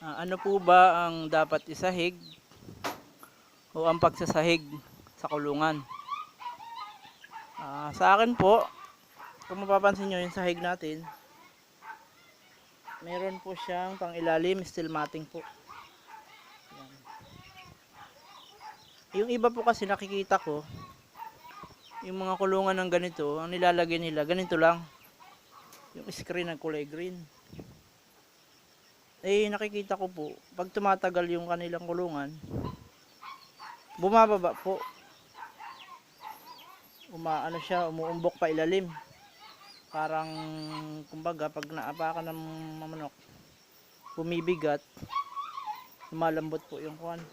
Ano po ba ang dapat isahig o ang pagsasahig sa kulungan? Sa akin po, kung mapapansin nyo yung sahig natin, meron po siyang pang ilalim, steel matting po. Yan. Yung iba po kasi nakikita ko, yung mga kulungan ng ganito, ang nilalagay nila, ganito lang. Yung screen ng kulay green. Nakikita ko po, pag tumatagal yung kanilang kulungan, bumababa po. Umaano siya, umuumbok pa ilalim. Parang, kumbaga, pag naapakan ng manok, bumibigat, lumalambot po yung kuwan.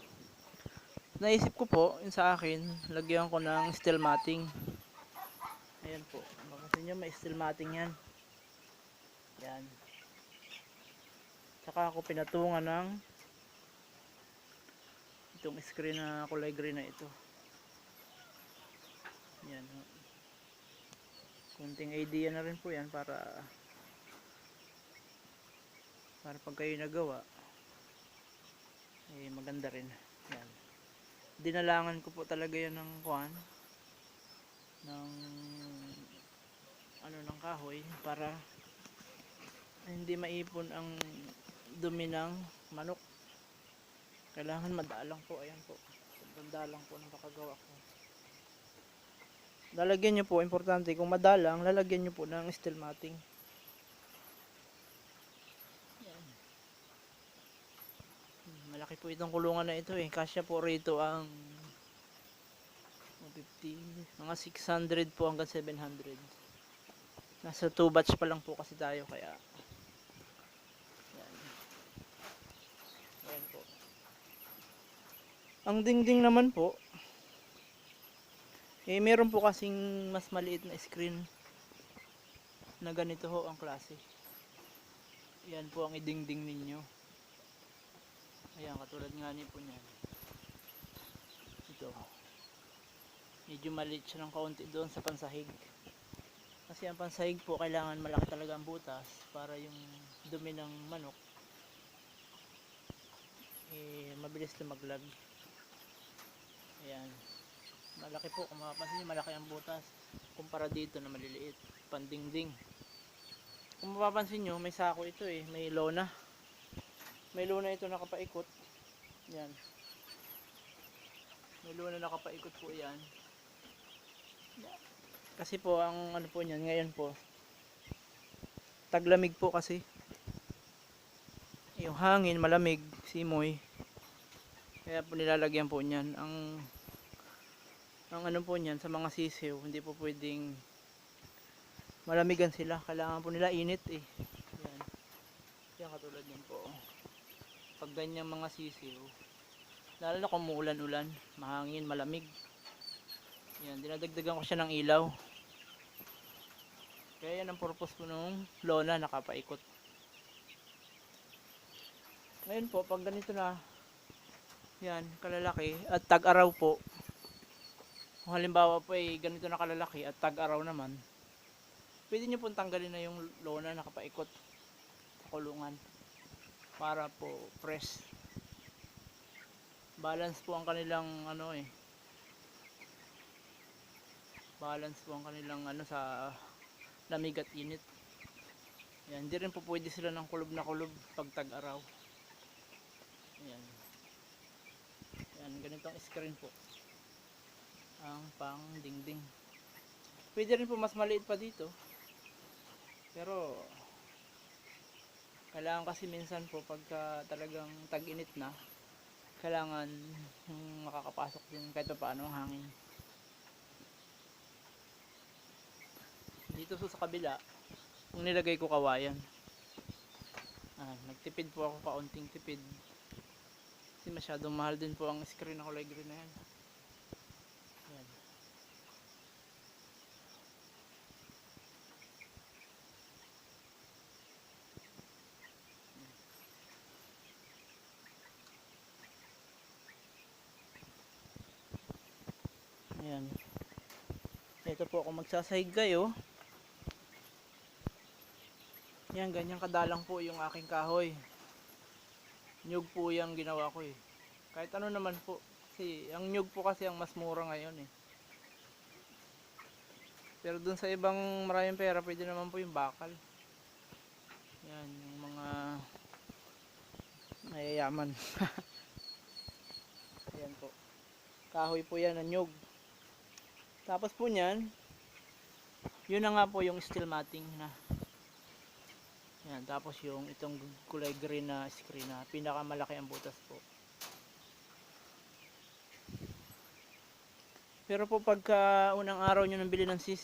Naisip ko po, yun sa akin, lagyan ko ng steel matting. Ayan po, mapapansin nyo, may steel matting yan. Yan. Saka ako pinatungan ng itong screen na kulay green na ito. Yan. Kunting idea na rin po yan para pag kayo nagawa, maganda rin. Yan. Dinalangan ko po talaga yan ng kuwan, ng ng kahoy para hindi maipon ang dumi ng manok. Kailangan madalang po. Ayan po, madalang po ng pakagawa ko. Lalagyan nyo po, importante, kung madalang, lalagyan nyo po ng steel matting. Yan. Malaki po itong kulungan na ito kasya po rito ang 50, mga 600 po hanggang 700. Nasa 2 batch pa lang po kasi tayo, kaya yan. Ayan po. Ang dingding naman po, meron po kasing mas maliit na screen na ganito ho ang klase. Yan po ang idingding ninyo. Ayan, katulad nga ni po niyan. Ito. Medyo maliit siya ng kaunti doon sa pansahig. Kasi ang pansahig po, kailangan malaki talaga ang butas para yung dumi ng manok mabilis lumaglag. Ayan. Malaki po, kung mapapansin nyo, malaki ang butas kumpara dito na maliliit, pandingding. Kung mapapansin nyo, may sako ito may lona. May lona ito nakapaikot. Yan. May lona nakapaikot po yan. Kasi po, ang po niyan, ngayon po, taglamig po kasi. Yung hangin, malamig, simoy. Kaya po nilalagyan po niyan. Ang po niyan, sa mga sisiw, hindi po pwedeng malamigan sila. Kailangan po nila init Yan. Yan, katulad yan po. Pag ganyang mga sisiw, lalo na kung umuulan-ulan, mahangin, malamig. Yan, dinadagdagan ko siya ng ilaw. Kaya yan ang purpose po nung lona nakapaikot. Ngayon po, pag ganito na, yan, kalalaki, at tag-araw po, kung halimbawa po ganito na kalalaki at tag-araw naman, pwede nyo pong tanggalin na yung lona nakapaikot sa kulungan para po fresh. Balance po ang kanilang balance po ang kanilang sa lamig at init. Yan, hindi rin po pwede sila ng kulob na kulob pag tag-araw. Yan. Yan, ganitong screen po ang pang dingding. Pwede rin po mas maliit pa dito, pero kailangan kasi minsan po pagka talagang tag-init na, kailangan makakapasok din kahit pa paano ang hangin. Dito sa kabila, kung nilagay ko kawayan, nagtipid po ako, kaunting tipid kasi masyadong mahal din po ang screen na kulay green na yan. Yan. Ayan. Ito po, kung magsasahig kayo, yan, ganyan kadalang po yung aking kahoy. Nyug po yung ginawa ko eh. Kahit ano naman po. Kasi ang nyug po kasi ang mas mura ngayon eh. Pero dun sa ibang maraming pera, pwede naman po yung bakal. Yan, yung mga mayayaman. Ayan po. Kahoy po yan, ang nyug. Tapos po niyan, yun na nga po yung steel matting na. Yan, tapos yung itong kulay green na screen na pinakamalaki ang butas po. Pero po pagka unang araw nyo nang bili ng sisi,